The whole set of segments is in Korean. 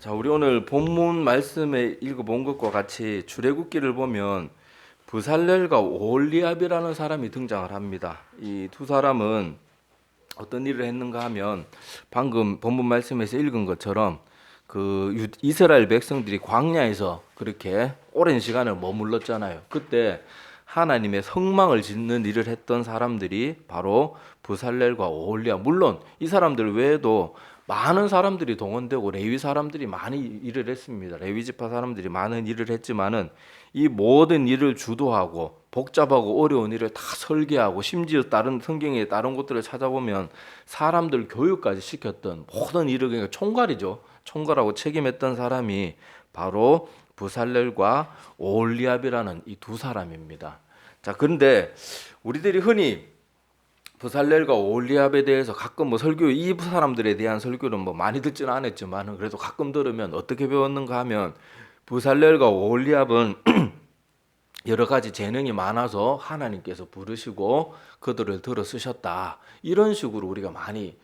자, 우리 오늘 본문 말씀에 읽어본 것과 같이 출애굽기를 보면 부살렐과 오홀리압이라는 사람이 등장을 합니다. 이 두 사람은 어떤 일을 했는가 하면 방금 본문 말씀에서 읽은 것처럼 이스라엘 백성들이 광야에서 그렇게 오랜 시간을 머물렀잖아요. 그때 하나님의 성망을 짓는 일을 했던 사람들이 바로 부살렐과 오홀리압. 물론 이 사람들 외에도 많은 사람들이 동원되고 레위 사람들이 많이 일을 했습니다. 레위 지파 사람들이 많은 일을 했지만은 이 모든 일을 주도하고 복잡하고 어려운 일을 다 설계하고 심지어 다른 성경의 다른 곳들을 찾아보면 사람들 교육까지 시켰던 모든 일을 그러니까 총괄이죠. 총괄하고 책임했던 사람이 바로 부살렐과 오홀리압이라는 이 두 사람입니다. 자, 그런데 우리들이 흔히 부살렐과 오홀리압에 대해서 가끔 설교 이 사람들에 대한 설교는 많이 듣지는 않았지만 그래도 가끔 들으면 어떻게 배웠는가 하면 부살렐과 오홀리압은 여러 가지 재능이 많아서 하나님께서 부르시고 그들을 들어 쓰셨다. 이런 식으로 우리가 많이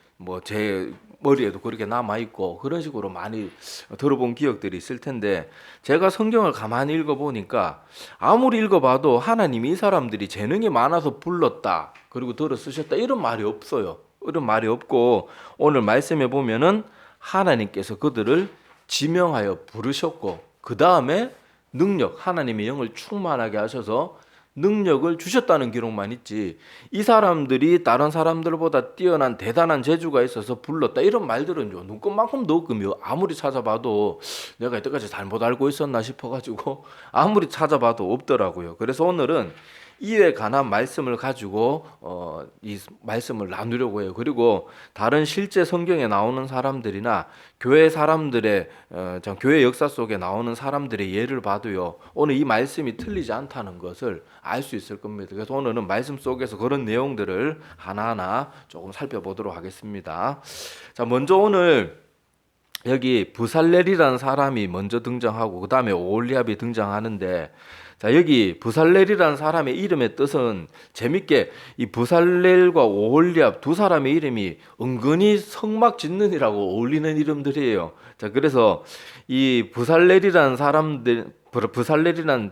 제 머리에도 그렇게 남아 있고 그런 식으로 많이 들어본 기억들이 있을 텐데 제가 성경을 가만히 읽어 보니까 아무리 읽어봐도 하나님이 이 사람들이 재능이 많아서 불렀다. 그리고 들어 쓰셨다. 이런 말이 없어요. 이런 말이 없고 오늘 말씀해 보면은 하나님께서 그들을 지명하여 부르셨고 그 다음에 능력, 하나님의 영을 충만하게 하셔서 능력을 주셨다는 기록만 있지 이 사람들이 다른 사람들보다 뛰어난 대단한 재주가 있어서 불렀다 이런 말들은요 눈꽃만큼도 없고요 아무리 찾아봐도 내가 이때까지 잘못 알고 있었나 싶어가지고 아무리 찾아봐도 없더라고요. 그래서 오늘은 이에 관한 말씀을 가지고 이 말씀을 나누려고 해요. 그리고 다른 실제 성경에 나오는 사람들이나 교회 사람들의 교회 역사 속에 나오는 사람들의 예를 봐도요. 오늘 이 말씀이 틀리지 않다는 것을 알 수 있을 겁니다. 그래서 오늘은 말씀 속에서 그런 내용들을 하나하나 조금 살펴보도록 하겠습니다. 자, 먼저 오늘 여기 부살렐이라는 사람이 먼저 등장하고 그 다음에 오홀리압이 등장하는데 자, 여기 부살렐이라는 사람의 이름의 뜻은 재밌게 이 부살렐과 오홀리압 두 사람의 이름이 은근히 성막 짓는이라고 어울리는 이름들이에요. 자, 그래서 이 부살렐이라는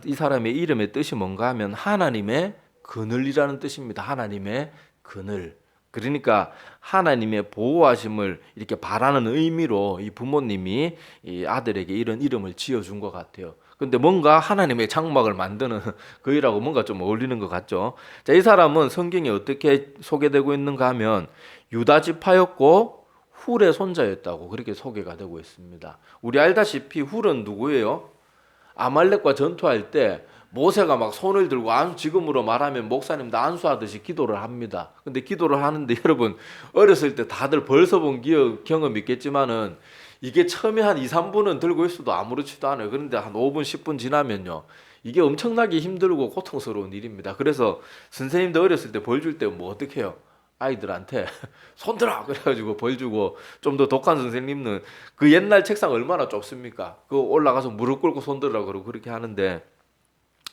이 사람의 이름의 뜻이 뭔가 하면 하나님의 그늘이라는 뜻입니다. 하나님의 그늘. 그러니까 하나님의 보호하심을 이렇게 바라는 의미로 이 부모님이 이 아들에게 이런 이름을 지어준 것 같아요. 근데 뭔가 하나님의 장막을 만드는 그이라고 뭔가 좀 어울리는 것 같죠. 자, 이 사람은 성경에 어떻게 소개되고 있는가 하면 유다 지파였고 훌의 손자였다고 그렇게 소개가 되고 있습니다. 우리 알다시피 훌은 누구예요? 아말렉과 전투할 때 모세가 막 손을 들고 지금으로 말하면 목사님도 안수하듯이 기도를 합니다. 근데 기도를 하는데 여러분 어렸을 때 다들 벌써 본 경험이 있겠지만은 이게 처음에 한 2, 3분은 들고 있어도 아무렇지도 않아요. 그런데 한 5분, 10분 지나면요. 이게 엄청나게 힘들고 고통스러운 일입니다. 그래서 선생님도 어렸을 때 벌 줄 때 어떻게 해요? 아이들한테 손 들어! 그래가지고 벌 주고 좀 더 독한 선생님은 그 옛날 책상 얼마나 좁습니까? 그거 올라가서 무릎 꿇고 손 들으라고 그러고 그렇게 하는데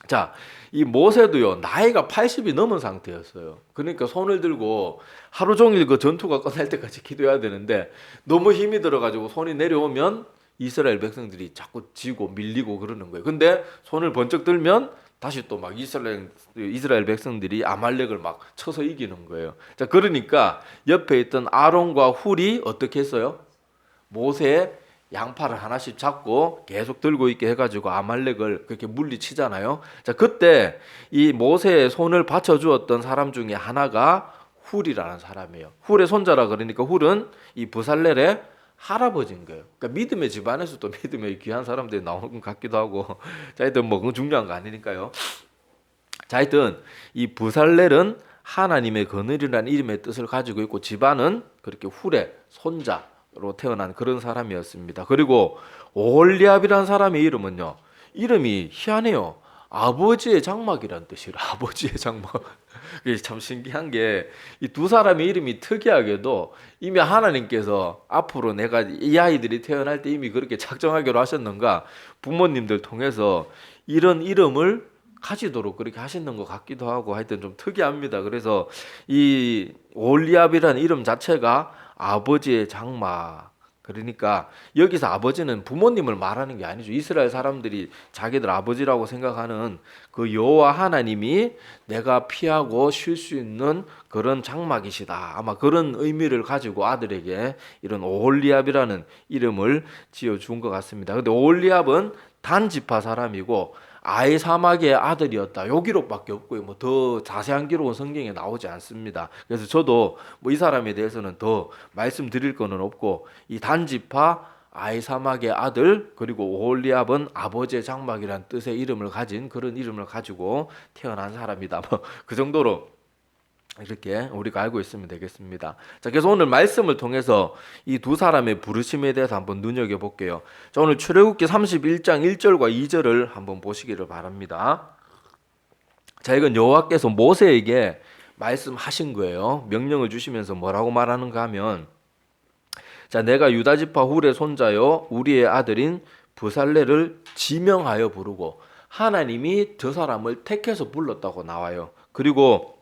자, 이 모세도요, 나이가 80이 넘은 상태였어요. 그러니까 손을 들고 하루 종일 그 전투가 끝날 때까지 기도해야 되는데 너무 힘이 들어가지고 손이 내려오면 이스라엘 백성들이 자꾸 지고 밀리고 그러는 거예요. 근데 손을 번쩍 들면 다시 또 막 이스라엘 백성들이 아말렉을 막 쳐서 이기는 거예요. 자, 그러니까 옆에 있던 아론과 훌이 어떻게 했어요? 모세의 양팔을 하나씩 잡고 계속 들고 있게 해가지고 아말렉을 그렇게 물리치잖아요. 자, 그때 이 모세의 손을 받쳐주었던 사람 중에 하나가 훌이라는 사람이에요. 훌의 손자라 그러니까 훌은 이 부살렐의 할아버지인 거예요. 그러니까 믿음의 집안에서도 믿음의 귀한 사람들이 나오는 것 같기도 하고. 자, 하여튼 그건 중요한 거 아니니까요. 자, 하여튼 이 부살렐은 하나님의 그늘이라는 이름의 뜻을 가지고 있고 집안은 그렇게 훌의 손자로 태어난 그런 사람이었습니다. 그리고 오홀리압이라는 사람의 이름은요. 이름이 희한해요. 아버지의 장막이라는 뜻이에요. 아버지의 장막. 이게 참 신기한 게 이 두 사람의 이름이 특이하게도 이미 하나님께서 앞으로 내가 이 아이들이 태어날 때 이미 그렇게 작정하기로 하셨는가 부모님들 통해서 이런 이름을 가지도록 그렇게 하시는 것 같기도 하고 하여튼 좀 특이합니다. 그래서 이 올리압이라는 이름 자체가 아버지의 장막 그러니까 여기서 아버지는 부모님을 말하는 게 아니죠. 이스라엘 사람들이 자기들 아버지라고 생각하는 그 여호와 하나님이 내가 피하고 쉴 수 있는 그런 장막이시다. 아마 그런 의미를 가지고 아들에게 이런 오홀리압이라는 이름을 지어준 것 같습니다. 근데 오홀리압은 단 지파 사람이고 아이사막의 아들이었다. 요 기록밖에 없고요. 뭐 더 자세한 기록은 성경에 나오지 않습니다. 그래서 저도 뭐 이 사람에 대해서는 더 말씀드릴 거는 없고 이 단지파 아이사막의 아들 그리고 오홀리압은 아버지의 장막이란 뜻의 이름을 가진 그런 이름을 가지고 태어난 사람이다. 뭐 그 정도로 이렇게 우리가 알고 있으면 되겠습니다. 자, 그래서 오늘 말씀을 통해서 이 두 사람의 부르심에 대해서 한번 눈여겨볼게요. 자, 오늘 출애굽기 31장 1절과 2절을 한번 보시기를 바랍니다. 자, 이건 여호와께서 모세에게 말씀하신 거예요. 명령을 주시면서 뭐라고 말하는가 하면, 자, 내가 유다 지파 훌의 손자요 우리의 아들인 브살레를 지명하여 부르고, 하나님이 저 사람을 택해서 불렀다고 나와요. 그리고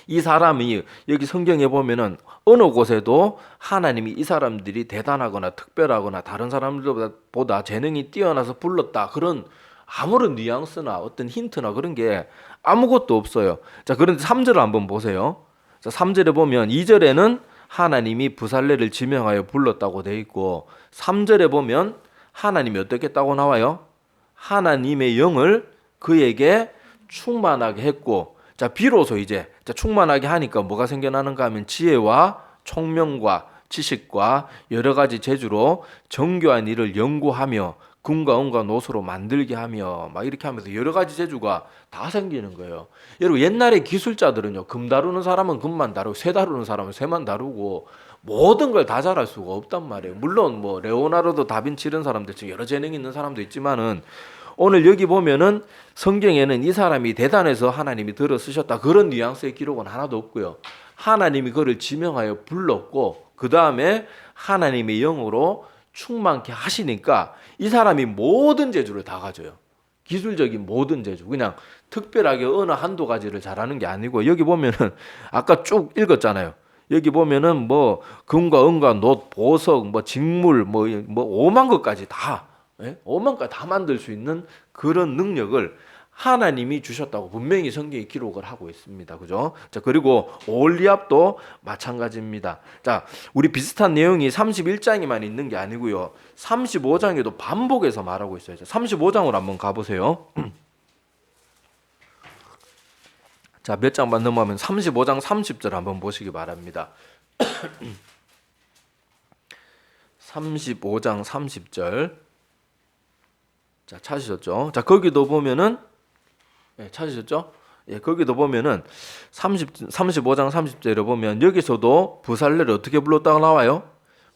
이 사람이 여기 성경에 보면은 어느 곳에도 하나님이 이 사람들이 대단하거나 특별하거나 다른 사람들보다 재능이 뛰어나서 불렀다 그런 아무런 뉘앙스나 어떤 힌트나 그런 게 아무것도 없어요. 자, 그런데 3절을 한번 보세요. 자, 3절에 보면 2절에는 하나님이 브살레를 지명하여 불렀다고 돼 있고 3절에 보면 하나님이 어떻게 했다고 나와요? 하나님의 영을 그에게 충만하게 했고, 자, 비로소 이제 충만하게 하니까 뭐가 생겨나는가 하면 지혜와 총명과 지식과 여러 가지 재주로 정교한 일을 연구하며 금과 은과 노소로 만들게 하며 막 이렇게 하면서 여러 가지 재주가 다 생기는 거예요. 여러분 옛날에 기술자들은요, 금 다루는 사람은 금만 다루고 쇠 다루는 사람은 쇠만 다루고 모든 걸 다 잘할 수가 없단 말이에요. 물론 뭐 레오나르도 다빈치 이런 사람들 중에 여러 재능이 있는 사람도 있지만은 오늘 여기 보면은 성경에는 이 사람이 대단해서 하나님이 들어 쓰셨다 그런 뉘앙스의 기록은 하나도 없고요. 하나님이 그를 지명하여 불렀고 그 다음에 하나님의 영으로 충만케 하시니까 이 사람이 모든 재주를 다 가져요. 기술적인 모든 재주. 그냥 특별하게 어느 한두 가지를 잘하는 게 아니고 여기 보면은 아까 쭉 읽었잖아요. 여기 보면은 뭐 금과 은과 놋, 보석, 뭐 직물, 뭐 오만 것까지 다, 예? 오만 것 다 만들 수 있는 그런 능력을 하나님이 주셨다고 분명히 성경이 기록을 하고 있습니다. 그죠? 자, 그리고 오홀리압도 마찬가지입니다. 자, 우리 비슷한 내용이 31장에만 있는 게 아니고요. 35장에도 반복해서 말하고 있어요. 35장으로 한번 가보세요. 자, 몇 장만 넘어가면 35장 30절 한번 보시기 바랍니다. 35장 30절. 자, 찾으셨죠? 자, 거기도 보면은 찾으셨죠? 예, 거기도 보면은 35장 30절에 보면 여기서도 브살렐을 어떻게 불렀다고 나와요?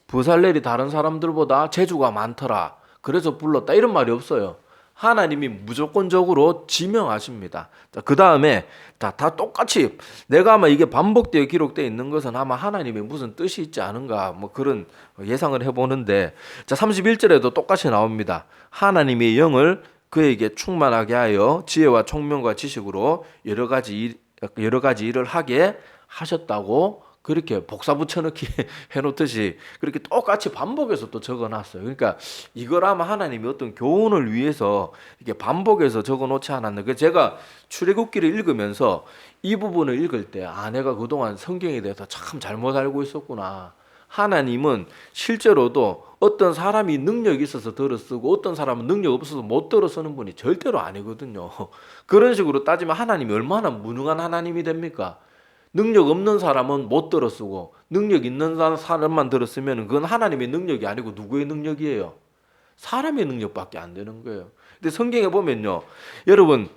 브살렐이 다른 사람들보다 재주가 많더라. 그래서 불렀다. 이런 말이 없어요. 하나님이 무조건적으로 지명하십니다. 자, 그 다음에 다 똑같이 내가 아마 이게 반복되어 기록되어 있는 것은 아마 하나님의 무슨 뜻이 있지 않은가 뭐 그런 예상을 해보는데, 자, 31절에도 똑같이 나옵니다. 하나님의 영을 그에게 충만하게 하여 지혜와 총명과 지식으로 여러 가지 일을 하게 하셨다고 그렇게 복사 붙여넣기 해놓듯이 그렇게 똑같이 반복해서 또 적어놨어요. 그러니까 이걸 아마 하나님이 어떤 교훈을 위해서 이렇게 반복해서 적어놓지 않았나. 그래서 제가 출애굽기를 읽으면서 이 부분을 읽을 때 내가 그동안 성경에 대해서 참 잘못 알고 있었구나. 하나님은 실제로도 어떤 사람이 능력이 있어서 들어 쓰고 어떤 사람은 능력 없어서 못 들어 쓰는 분이 절대로 아니거든요. 그런 식으로 따지면 하나님이 얼마나 무능한 하나님이 됩니까? 능력 없는 사람은 못 들어 쓰고 능력 있는 사람만 들어 쓰면 그건 하나님의 능력이 아니고 누구의 능력이에요? 사람의 능력밖에 안 되는 거예요. 근데 성경에 보면요, 여러분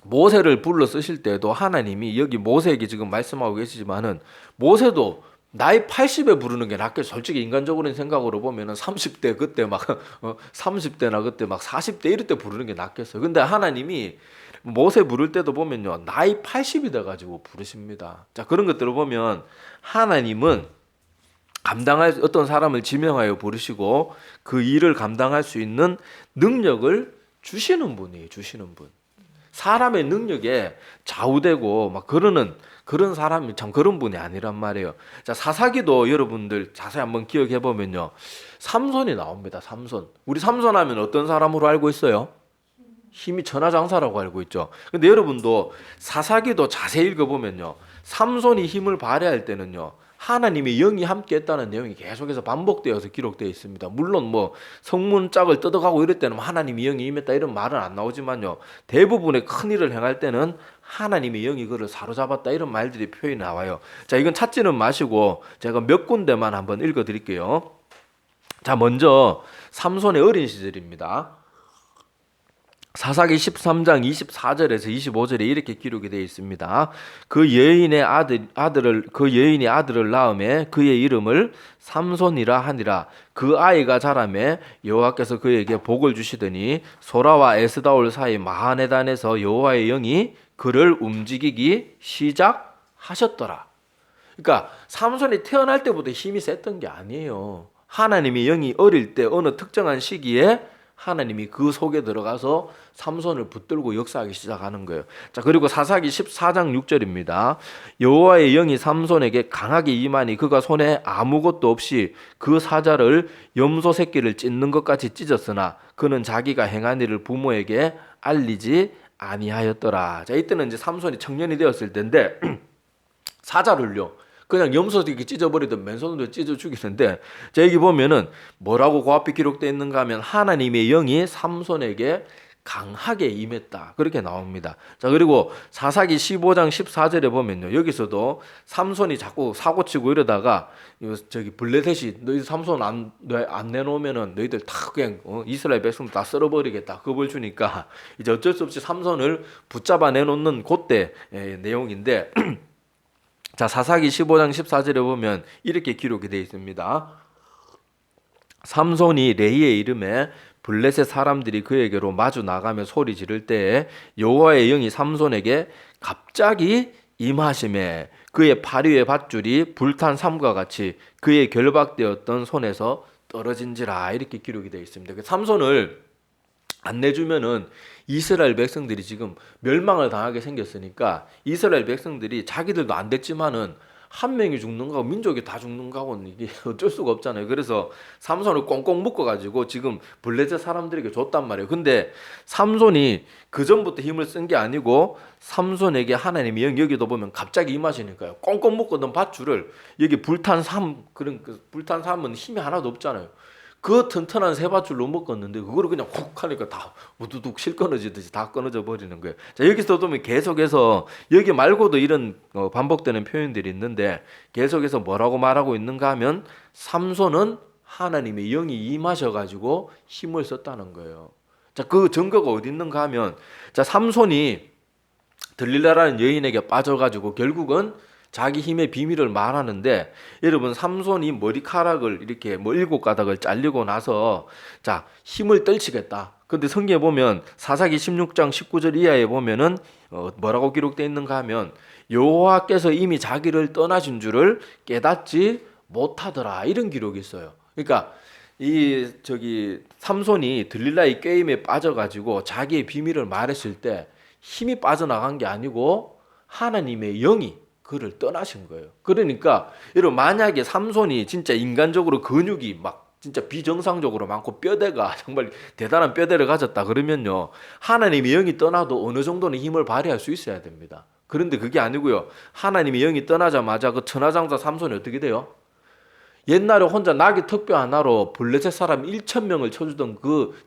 모세를 불러 쓰실 때도 하나님이 여기 모세에게 지금 말씀하고 계시지만은 모세도 나이 80에 부르는 게 낫겠죠. 솔직히 인간적으로는 생각으로 보면은 30대 그때 막 30대나 그때 막 40대 이럴 때 부르는 게 낫겠어요. 근데 하나님이 모세 부를 때도 보면요, 나이 80이 돼가지고 부르십니다. 자, 그런 것들을 보면 하나님은 감당할 어떤 사람을 지명하여 부르시고 그 일을 감당할 수 있는 능력을 주시는 분이에요. 주시는 분. 사람의 능력에 좌우되고 막 그러는 그런 사람이 참 그런 분이 아니란 말이에요. 자, 사사기도 여러분들 자세히 한번 기억해 보면요. 삼손이 나옵니다. 삼손. 우리 삼손 하면 어떤 사람으로 알고 있어요? 힘이 천하장사라고 알고 있죠. 근데 여러분도 사사기도 자세히 읽어보면요. 삼손이 힘을 발휘할 때는요. 하나님의 영이 함께 했다는 내용이 계속해서 반복되어서 기록되어 있습니다. 물론 뭐 성문짝을 뜯어가고 이럴 때는 하나님의 영이 임했다 이런 말은 안 나오지만요. 대부분의 큰 일을 행할 때는 하나님의 영이 그를 사로잡았다 이런 말들이 표현이 나와요. 자, 이건 찾지는 마시고 제가 몇 군데만 한번 읽어 드릴게요. 자, 먼저 삼손의 어린 시절입니다. 사사기 13장 24절에서 25절에 이렇게 기록이 되어 있습니다. 그 여인이 아들을 낳음에 그의 이름을 삼손이라 하니라. 그 아이가 자라매 여호와께서 그에게 복을 주시더니 소라와 에스다올 사이 마하네단에서 여호와의 영이 그를 움직이기 시작하셨더라. 그러니까 삼손이 태어날 때부터 힘이 셌던 게 아니에요. 하나님의 영이 어릴 때 어느 특정한 시기에 하나님이 그 속에 들어가서 삼손을 붙들고 역사하기 시작하는 거예요. 자, 그리고 사사기 14장 6절입니다. 여호와의 영이 삼손에게 강하게 임하니 그가 손에 아무것도 없이 그 사자를 염소 새끼를 찢는 것 같이 찢었으나 그는 자기가 행한 일을 부모에게 알리지 아니하였더라. 자, 이때는 이제 삼손이 청년이 되었을 때인데 사자를요. 그냥 염소 새끼 찢어버리든 맨손으로 찢어 죽이는데, 자, 여기 보면은 뭐라고 그 앞에 기록되어 있는가 하면 하나님의 영이 삼손에게 강하게 임했다. 그렇게 나옵니다. 자, 그리고 사사기 15장 14절에 보면요. 여기서도 삼손이 자꾸 사고치고 이러다가 저기 블레셋이 너희 삼손 안 내놓으면은 너희들 다 그냥 이스라엘 백성들 다 썰어버리겠다. 겁을 주니까 이제 어쩔 수 없이 삼손을 붙잡아 내놓는 그때 내용인데 자, 사사기 15장 14절에 보면 이렇게 기록이 되어 있습니다. 삼손이 레이의 이름에 블레셋 사람들이 그에게로 마주 나가며 소리 지를 때에 여호와의 영이 삼손에게 갑자기 임하심에 그의 팔 위의 밧줄이 불탄 삼과 같이 그의 결박되었던 손에서 떨어진지라 이렇게 기록이 되어 있습니다. 삼손을 안 내주면은 이스라엘 백성들이 지금 멸망을 당하게 생겼으니까 이스라엘 백성들이 자기들도 안 됐지만은 한 명이 죽는 거하고 민족이 다 죽는 거하고는 이게 어쩔 수가 없잖아요. 그래서 삼손을 꽁꽁 묶어가지고 지금 블레셋 사람들에게 줬단 말이에요. 근데 삼손이 그 전부터 힘을 쓴 게 아니고 삼손에게 하나님이 여기도 보면 갑자기 임하시니까요. 꽁꽁 묶어둔 밧줄을 여기 불탄 삼, 그런 불탄 삼은 힘이 하나도 없잖아요. 그 튼튼한 세 밧줄로 묶었는데 그거를 그냥 훅 하니까 다 우두둑 실 끊어지듯이 다 끊어져 버리는 거예요. 자, 여기서 보면 계속해서 여기 말고도 이런 반복되는 표현들이 있는데 계속해서 뭐라고 말하고 있는가 하면 삼손은 하나님의 영이 임하셔가지고 힘을 썼다는 거예요. 자, 그 증거가 어디 있는가 하면 자, 삼손이 들릴라라는 여인에게 빠져가지고 결국은 자기 힘의 비밀을 말하는데 여러분 삼손이 머리카락을 이렇게 뭐 7가닥을 잘리고 나서 자 힘을 떨치겠다. 근데 성경에 보면 사사기 16장 19절 이하에 보면은 뭐라고 기록되어 있는가 하면 여호와께서 이미 자기를 떠나신 줄을 깨닫지 못하더라 이런 기록이 있어요. 그러니까 이 삼손이 들릴라의 게임에 빠져가지고 자기의 비밀을 말했을 때 힘이 빠져나간 게 아니고 하나님의 영이 그를 떠나신 거예요. 그러니까 여러분 만약에 삼손이 진짜 인간적으로 근육이 막 진짜 비정상적으로 많고 뼈대가 정말 대단한 뼈대를 가졌다 그러면요 하나님의 영이 떠나도 어느 정도는 힘을 발휘할 수 있어야 됩니다. 그런데 그게 아니고요 하나님의 영이 떠나자마자 그 천하장사 삼손이 어떻게 돼요? 옛날에 혼자 나귀 턱뼈 하나로 블레셋 사람 1,000명을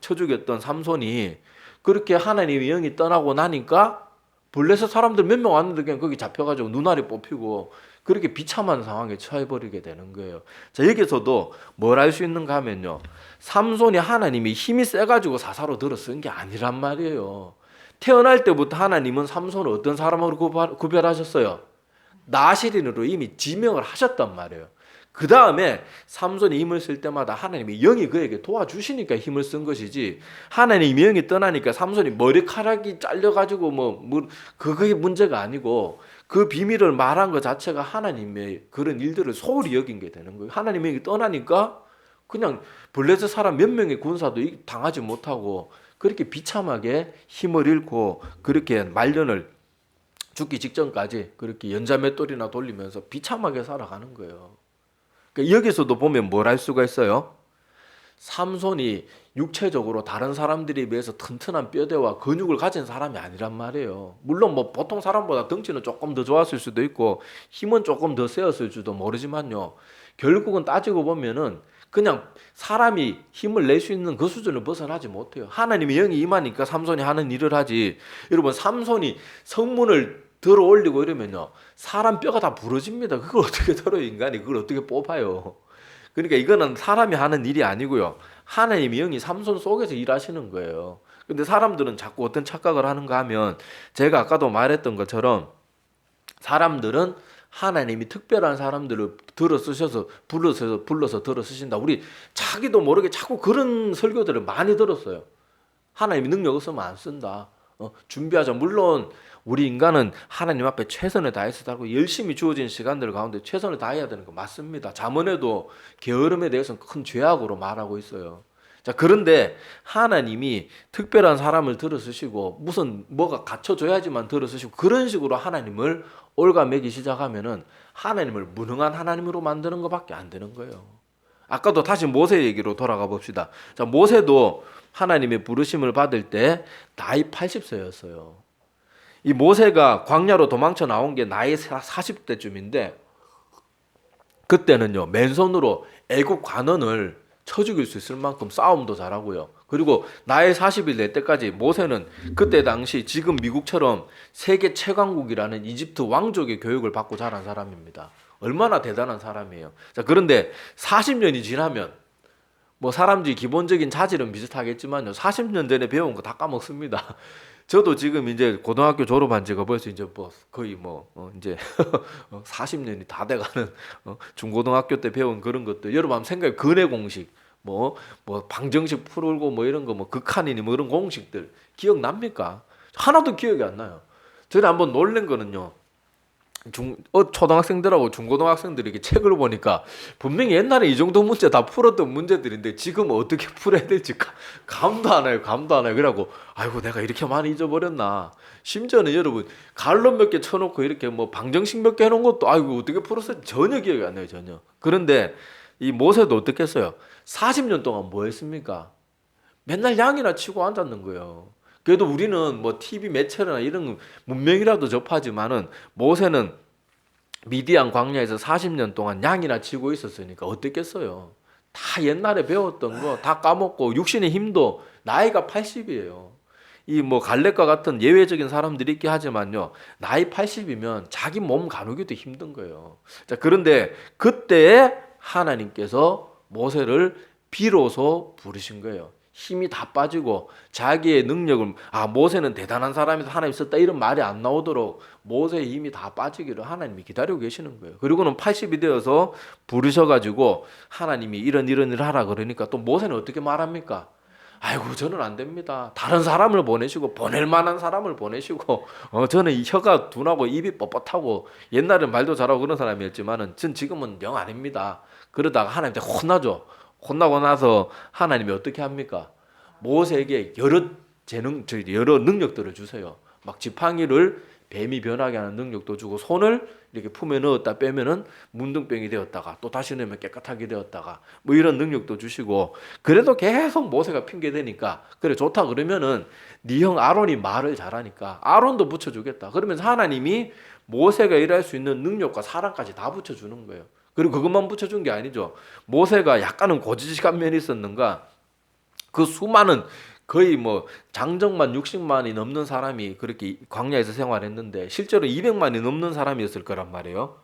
쳐 죽였던 삼손이 그렇게 하나님의 영이 떠나고 나니까 블레셋 사람들 몇 명 왔는데 그냥 거기 잡혀가지고 눈알이 뽑히고 그렇게 비참한 상황에 처해버리게 되는 거예요. 자, 여기서도 뭘 알 수 있는가 하면요 삼손이 하나님이 힘이 세가지고 사사로 들어 쓴 게 아니란 말이에요. 태어날 때부터 하나님은 삼손을 어떤 사람으로 구별하셨어요? 나시린으로 이미 지명을 하셨단 말이에요. 그 다음에 삼손이 힘을 쓸 때마다 하나님의 영이 그에게 도와주시니까 힘을 쓴 것이지 하나님의 영이 떠나니까 삼손이 머리카락이 잘려가지고 그게 문제가 아니고 그 비밀을 말한 것 자체가 하나님의 그런 일들을 소홀히 여긴 게 되는 거예요. 하나님의 영이 떠나니까 그냥 블레셋 사람 몇 명의 군사도 당하지 못하고 그렇게 비참하게 힘을 잃고 그렇게 말년을 죽기 직전까지 그렇게 연자맷돌이나 돌리면서 비참하게 살아가는 거예요. 그러니까 여기서도 보면 뭘 할 수가 있어요? 삼손이 육체적으로 다른 사람들에 비해서 튼튼한 뼈대와 근육을 가진 사람이 아니란 말이에요. 물론 뭐 보통 사람보다 덩치는 조금 더 좋았을 수도 있고 힘은 조금 더 세었을지도 모르지만요. 결국은 따지고 보면은 그냥 사람이 힘을 낼 수 있는 그 수준을 벗어나지 못해요. 하나님의 영이 임하니까 삼손이 하는 일을 하지. 여러분, 삼손이 성문을 들어 올리고 이러면요, 사람 뼈가 다 부러집니다. 그걸 어떻게 들어요, 인간이? 그걸 어떻게 뽑아요? 그러니까 이거는 사람이 하는 일이 아니고요, 하나님의 영이 삼손 속에서 일하시는 거예요. 근데 사람들은 자꾸 어떤 착각을 하는가 하면, 제가 아까도 말했던 것처럼 사람들은 하나님이 특별한 사람들을 들어 쓰셔서 불러서 들어 쓰신다. 우리 자기도 모르게 자꾸 그런 설교들을 많이 들었어요. 하나님이 능력 없으면 안 쓴다. 준비하자. 물론 우리 인간은 하나님 앞에 최선을 다해서 살고 열심히 주어진 시간들 가운데 최선을 다해야 되는 거 맞습니다. 잠언에도 게으름에 대해서는 큰 죄악으로 말하고 있어요. 자, 그런데 하나님이 특별한 사람을 들어 쓰시고 무슨 뭐가 갖춰줘야지만 들어 쓰시고 그런 식으로 하나님을 올가매기 시작하면은 하나님을 무능한 하나님으로 만드는 것밖에 안 되는 거예요. 아까도 다시 모세 얘기로 돌아가 봅시다. 자, 모세도 하나님의 부르심을 받을 때 나이 80세였어요. 이 모세가 광야로 도망쳐 나온 게 나이 40대쯤인데 그때는요, 맨손으로 애국 관원을 쳐 죽일 수 있을 만큼 싸움도 잘하고요. 그리고 나이 40이 될 때까지 모세는 그때 당시 지금 미국처럼 세계 최강국이라는 이집트 왕족의 교육을 받고 자란 사람입니다. 얼마나 대단한 사람이에요. 자, 그런데 40년이 지나면 뭐 사람들이 기본적인 자질은 비슷하겠지만요, 40년 전에 배운 거 다 까먹습니다. 저도 지금 이제 고등학교 졸업한 지가 벌써 이제 뭐 거의 이제 40년이 다 돼가는 중고등학교 때 배운 그런 것들 여러분 한번 생각해. 근해 공식 뭐 방정식 풀고 뭐 이런 거 뭐 극한이니 뭐 이런 공식들 기억납니까? 하나도 기억이 안 나요. 저는 한번 놀란 거는요, 초등학생들하고 중고등학생들이 이렇게 책을 보니까 분명히 옛날에 이 정도 문제 다 풀었던 문제들인데 지금 어떻게 풀어야 될지 감도 안 와요. 감도 안 와요. 그래갖고 아이고 내가 이렇게 많이 잊어버렸나. 심지어는 여러분 갈론 몇 개 쳐놓고 이렇게 뭐 방정식 몇 개 해놓은 것도 아이고 어떻게 풀었을지 전혀 기억이 안 나요. 전혀. 그런데 이 모세도 어떻게 했어요? 40년 동안 뭐 했습니까? 맨날 양이나 치고 앉았는 거예요. 그래도 우리는 뭐 TV 매체나 이런 문명이라도 접하지만은 모세는 미디안 광야에서 40년 동안 양이나 치고 있었으니까 어땠겠어요? 다 옛날에 배웠던 거 다 까먹고 육신의 힘도 나이가 80이에요. 이 뭐 갈렙과 같은 예외적인 사람들이 있긴 하지만요, 나이 80이면 자기 몸 가누기도 힘든 거예요. 자, 그런데 그때에 하나님께서 모세를 비로소 부르신 거예요. 힘이 다 빠지고 자기의 능력을 모세는 대단한 사람이다 하나님 썼다 이런 말이 안 나오도록 모세의 힘이 다 빠지기를 하나님이 기다리고 계시는 거예요. 그리고는 80이 되어서 부르셔가지고 하나님이 이런 일을 하라 그러니까 또 모세는 어떻게 말합니까? 아이고 저는 안 됩니다. 다른 사람을 보내시고 보낼 만한 사람을 보내시고 저는 이 혀가 둔하고 입이 뻣뻣하고 옛날엔 말도 잘하고 그런 사람이었지만은 전 지금은 영 아닙니다. 그러다가 하나님한테 혼나죠. 혼나고 나서 하나님이 어떻게 합니까? 모세에게 여러 능력들을 주세요. 막 지팡이를 뱀이 변하게 하는 능력도 주고 손을 이렇게 품에 넣었다 빼면은 문둥병이 되었다가 또 다시 넣으면 깨끗하게 되었다가 뭐 이런 능력도 주시고, 그래도 계속 모세가 핑계 대니까 그래 좋다 그러면은 네 형 아론이 말을 잘하니까 아론도 붙여주겠다. 그러면서 하나님이 모세가 일할 수 있는 능력과 사랑까지 다 붙여주는 거예요. 그리고 그것만 붙여준 게 아니죠. 모세가 약간은 고지식한 면이 있었는가, 그 수많은 거의 뭐 장정만 60만이 넘는 사람이 그렇게 광야에서 생활했는데 실제로 200만이 넘는 사람이었을 거란 말이에요.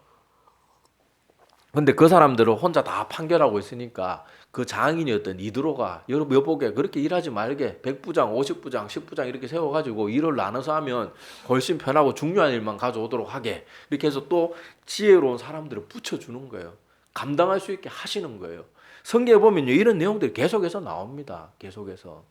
근데 그 사람들을 혼자 다 판결하고 있으니까 그 장인이었던 이드로가 여보게 그렇게 일하지 말게 100부장, 50부장, 10부장 이렇게 세워가지고 일을 나눠서 하면 훨씬 편하고 중요한 일만 가져오도록 하게, 이렇게 해서 또 지혜로운 사람들을 붙여주는 거예요. 감당할 수 있게 하시는 거예요. 성경에 보면요, 이런 내용들이 계속해서 나옵니다. 계속해서.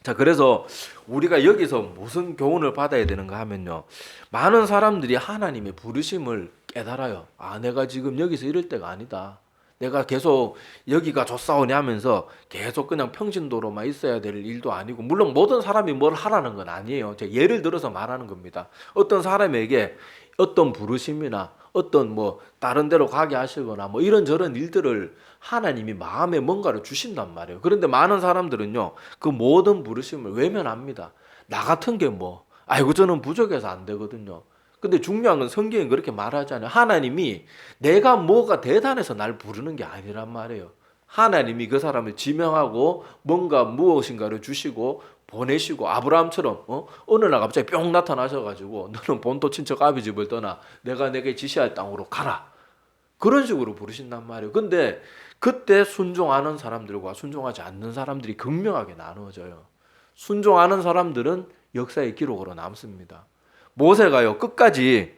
자, 그래서 우리가 여기서 무슨 교훈을 받아야 되는가 하면요, 많은 사람들이 하나님의 부르심을 깨달아요. 내가 지금 여기서 이럴 때가 아니다. 내가 계속 여기가 좋사오니 하면서 계속 그냥 평신도로만 있어야 될 일도 아니고, 물론 모든 사람이 뭘 하라는 건 아니에요. 제가 예를 들어서 말하는 겁니다. 어떤 사람에게 어떤 부르심이나 어떤 뭐 다른 데로 가게 하시거나 뭐 이런저런 일들을 하나님이 마음에 뭔가를 주신단 말이에요. 그런데 많은 사람들은요, 그 모든 부르심을 외면합니다. 나 같은 게 뭐, 아이고 저는 부족해서 안 되거든요. 근데 중요한 건 성경이 그렇게 말하잖아요. 하나님이 내가 뭐가 대단해서 날 부르는 게 아니란 말이에요. 하나님이 그 사람을 지명하고 뭔가 무엇인가를 주시고 보내시고, 아브라함처럼 어느 날 갑자기 뿅 나타나셔가지고 너는 본토 친척 아비 집을 떠나 내가 내게 지시할 땅으로 가라, 그런 식으로 부르신단 말이에요. 근데 그때 순종하는 사람들과 순종하지 않는 사람들이 극명하게 나누어져요. 순종하는 사람들은 역사의 기록으로 남습니다. 모세가요, 끝까지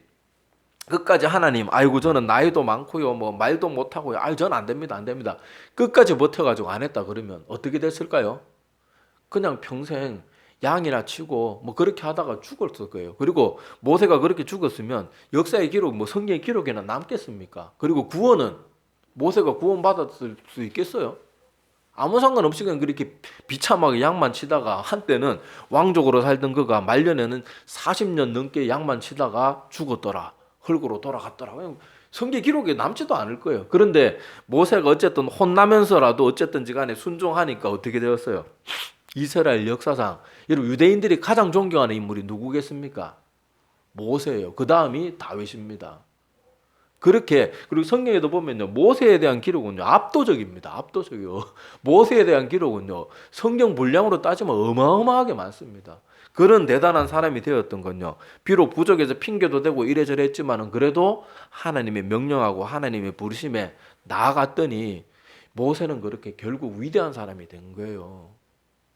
하나님, 아이고 저는 나이도 많고요, 뭐 말도 못하고요, 아유 저는 안 됩니다, 안 됩니다, 끝까지 버텨가지고 안 했다 그러면 어떻게 됐을까요? 그냥 평생 양이나 치고 뭐 그렇게 하다가 죽었을 거예요. 그리고 모세가 그렇게 죽었으면 역사의 기록, 뭐 성경의 기록에는 남겠습니까? 그리고 구원은 모세가 구원받았을 수 있겠어요? 아무 상관없이 그냥 그렇게 비참하게 양만 치다가, 한때는 왕족으로 살던 그가 말년에는 40년 넘게 양만 치다가 죽었더라, 흙으로 돌아갔더라. 성경 기록에 남지도 않을 거예요. 그런데 모세가 어쨌든 혼나면서라도 어쨌든지 간에 순종하니까 어떻게 되었어요? 이스라엘 역사상 여러분 유대인들이 가장 존경하는 인물이 누구겠습니까? 모세예요. 그 다음이 다윗입니다. 그렇게, 그리고 성경에도 보면요, 모세에 대한 기록은요 압도적입니다. 압도적이요. 모세에 대한 기록은요 성경 분량으로 따지면 어마어마하게 많습니다. 그런 대단한 사람이 되었던 건요, 비록 부족해서 핑계도 대고 이래저래 했지만은 그래도 하나님의 명령하고 하나님의 부르심에 나아갔더니 모세는 그렇게 결국 위대한 사람이 된 거예요.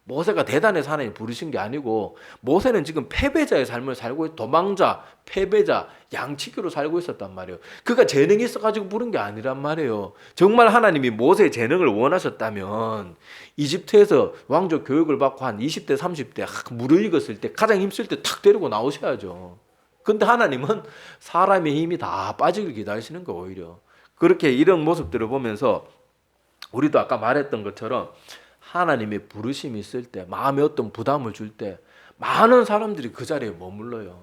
모세가 대단해서 하나님 부르신 게 아니고, 모세는 지금 패배자의 삶을 살고 도망자, 패배자, 양치기로 살고 있었단 말이에요. 그가 재능이 있어가지고 부른 게 아니란 말이에요. 정말 하나님이 모세의 재능을 원하셨다면 이집트에서 왕족 교육을 받고 한 20대 30대 무르익었을 때, 가장 힘쓸 때 탁 데리고 나오셔야죠. 근데 하나님은 사람의 힘이 다 빠지길 기다리시는 거. 오히려 그렇게 이런 모습들을 보면서 우리도 아까 말했던 것처럼 하나님의 부르심이 있을 때, 마음에 어떤 부담을 줄 때 많은 사람들이 그 자리에 머물러요.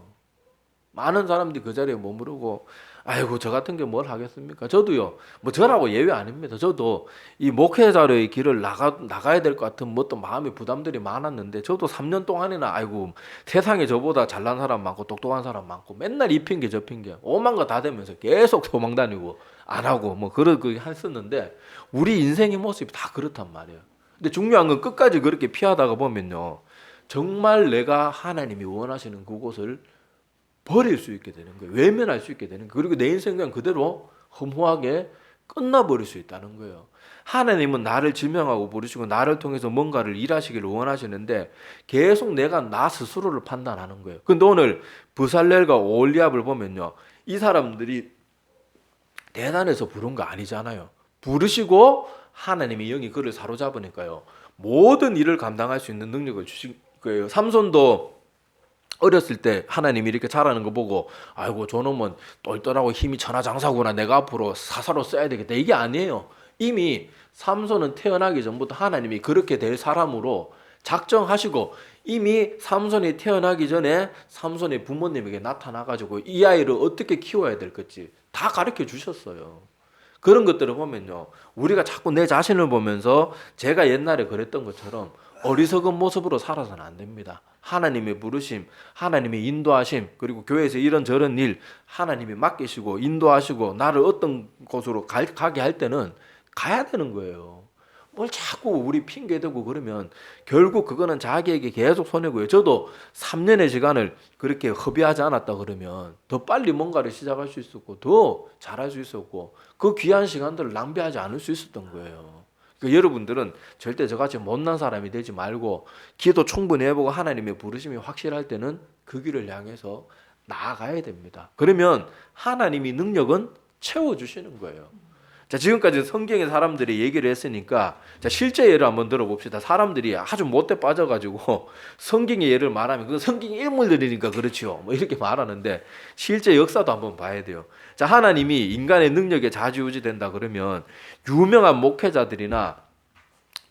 많은 사람들이 그 자리에 머무르고, 아이고 저 같은 게 뭘 하겠습니까? 저도요, 뭐 저라고 예외 아닙니다. 저도 이 목회자로의 길을 나가야 될 것 같은 뭐 어떤 마음의 부담들이 많았는데, 저도 3년 동안이나 아이고 세상에 저보다 잘난 사람 많고 똑똑한 사람 많고 맨날 이 핑계 저 핑계 오만 거 다 되면서 계속 도망 다니고 안 하고 뭐 그러고 했었는데, 우리 인생의 모습이 다 그렇단 말이에요. 근데 중요한 건 끝까지 그렇게 피하다가 보면요, 정말 내가 하나님이 원하시는 그곳을 버릴 수 있게 되는 거예요. 외면할 수 있게 되는 거예요. 그리고 내 인생은 그대로 허무하게 끝나버릴 수 있다는 거예요. 하나님은 나를 지명하고 부르시고 나를 통해서 뭔가를 일하시기를 원하시는데 계속 내가 나 스스로를 판단하는 거예요. 근데 오늘 브살렐과 오홀리압을 보면요, 이 사람들이 대단해서 부른 거 아니잖아요. 부르시고 하나님의 영이 그를 사로잡으니까요, 모든 일을 감당할 수 있는 능력을 주신 거예요. 삼손도 어렸을 때 하나님이 이렇게 잘하는 거 보고, 아이고 저놈은 똘똘하고 힘이 천하장사구나, 내가 앞으로 사사로 써야 되겠다, 이게 아니에요. 이미 삼손은 태어나기 전부터 하나님이 그렇게 될 사람으로 작정하시고, 이미 삼손이 태어나기 전에 삼손의 부모님에게 나타나가지고 이 아이를 어떻게 키워야 될 건지 다 가르쳐 주셨어요. 그런 것들을 보면요, 우리가 자꾸 내 자신을 보면서 제가 옛날에 그랬던 것처럼 어리석은 모습으로 살아서는 안 됩니다. 하나님의 부르심, 하나님의 인도하심, 그리고 교회에서 이런저런 일 하나님이 맡기시고 인도하시고 나를 어떤 곳으로 가게 할 때는 가야 되는 거예요. 뭘 자꾸 우리 핑계대고 그러면 결국 그거는 자기에게 계속 손해고요. 저도 3년의 시간을 그렇게 허비하지 않았다 그러면 더 빨리 뭔가를 시작할 수 있었고 더 잘할 수 있었고 그 귀한 시간들을 낭비하지 않을 수 있었던 거예요. 그러니까 여러분들은 절대 저같이 못난 사람이 되지 말고 기도 충분히 해보고 하나님의 부르심이 확실할 때는 그 길을 향해서 나아가야 됩니다. 그러면 하나님이 능력은 채워주시는 거예요. 자, 지금까지 성경의 사람들이 얘기를 했으니까 자, 실제 예를 한번 들어봅시다. 사람들이 아주 못돼 빠져가지고 성경의 예를 말하면 그 성경 인물들이니까 그렇죠. 뭐 이렇게 말하는데 실제 역사도 한번 봐야 돼요. 자, 하나님이 인간의 능력에 좌지우지된다 그러면 유명한 목회자들이나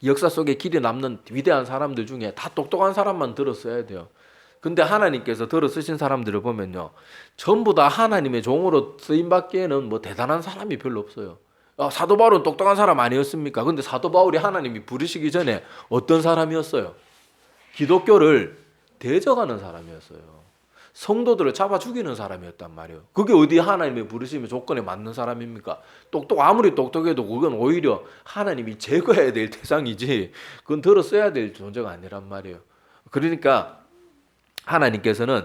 역사 속에 길이 남는 위대한 사람들 중에 다 똑똑한 사람만 들었어야 돼요. 근데 하나님께서 들어 쓰신 사람들을 보면요, 전부 다 하나님의 종으로 쓰임 받기에는 뭐 대단한 사람이 별로 없어요. 사도 바울은 똑똑한 사람 아니었습니까? 근데 사도 바울이 하나님이 부르시기 전에 어떤 사람이었어요? 기독교를 대적하는 사람이었어요. 성도들을 잡아 죽이는 사람이었단 말이에요. 그게 어디 하나님의 부르심의 조건에 맞는 사람입니까? 아무리 똑똑해도 그건 오히려 하나님이 제거해야 될 대상이지 그건 들어 써야 될 존재가 아니란 말이에요. 그러니까 하나님께서는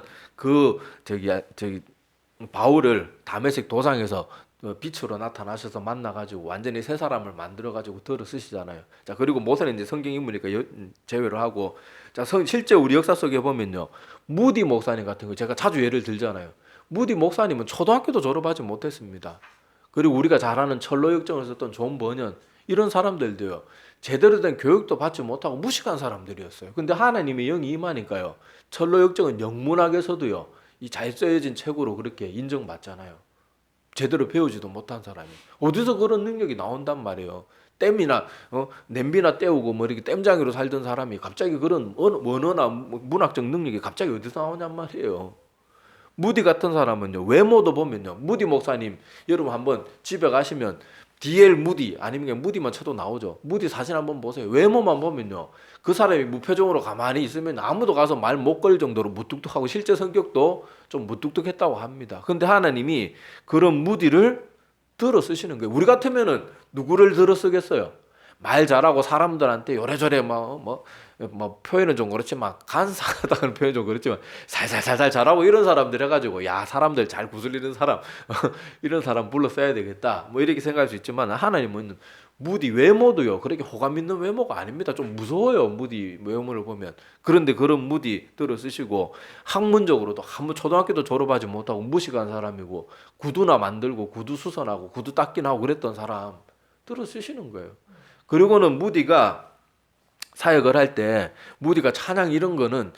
저기 바울을 다메섹 도상에서 빛으로 나타나셔서 만나가지고 완전히 새 사람을 만들어가지고 들어 쓰시잖아요. 자, 그리고 모세는 이제 성경 인물이니까 제외를 하고, 자, 실제 우리 역사 속에 보면요, 무디 목사님 같은 거 제가 자주 예를 들잖아요. 무디 목사님은 초등학교도 졸업하지 못했습니다. 그리고 우리가 잘 아는 철로 역정을 썼던 존 버년, 이런 사람들도요, 제대로 된 교육도 받지 못하고 무식한 사람들이었어요. 근데 하나님의 영이 임하니까요, 철로 역정은 영문학에서도요, 이 잘 써여진 책으로 그렇게 인정받잖아요. 제대로 배우지도 못한 사람이 어디서 그런 능력이 나온단 말이에요. 댐이나 냄비나 때우고 뭐 이렇게 댐장이로 살던 사람이 갑자기 그런 언어나 문학적 능력이 갑자기 어디서 나오냔 말이에요. 무디 같은 사람은요, 외모도 보면요, 무디 목사님 여러분 한번 집에 가시면 DL 무디 아니면 그냥 무디만 쳐도 나오죠. 무디 사진 한번 보세요. 외모만 보면요, 그 사람이 무표정으로 가만히 있으면 아무도 가서 말 못 걸 정도로 무뚝뚝하고 실제 성격도 좀 무뚝뚝했다고 합니다. 근데 하나님이 그런 무디를 들어 쓰시는 거예요. 우리 같으면은 누구를 들어 쓰겠어요? 말 잘하고 사람들한테 요래저래 뭐 표현은 좀 그렇지만 간사하다는 표현 좀 그렇지만 살살살살 잘하고 이런 사람들 해가지고 야, 사람들 잘 구슬리는 사람 이런 사람 불러 써야 되겠다 뭐 이렇게 생각할 수 있지만, 하나님은 무디 외모도요 그렇게 호감 있는 외모가 아닙니다. 좀 무서워요, 무디 외모를 보면. 그런데 그런 무디 들어 쓰시고, 학문적으로도 한번 초등학교도 졸업하지 못하고 무식한 사람이고 구두나 만들고 구두 수선하고 구두 닦기나 하고 그랬던 사람 들어 쓰시는 거예요. 그리고는 무디가 사역을 할 때 무디가 찬양 이런 거는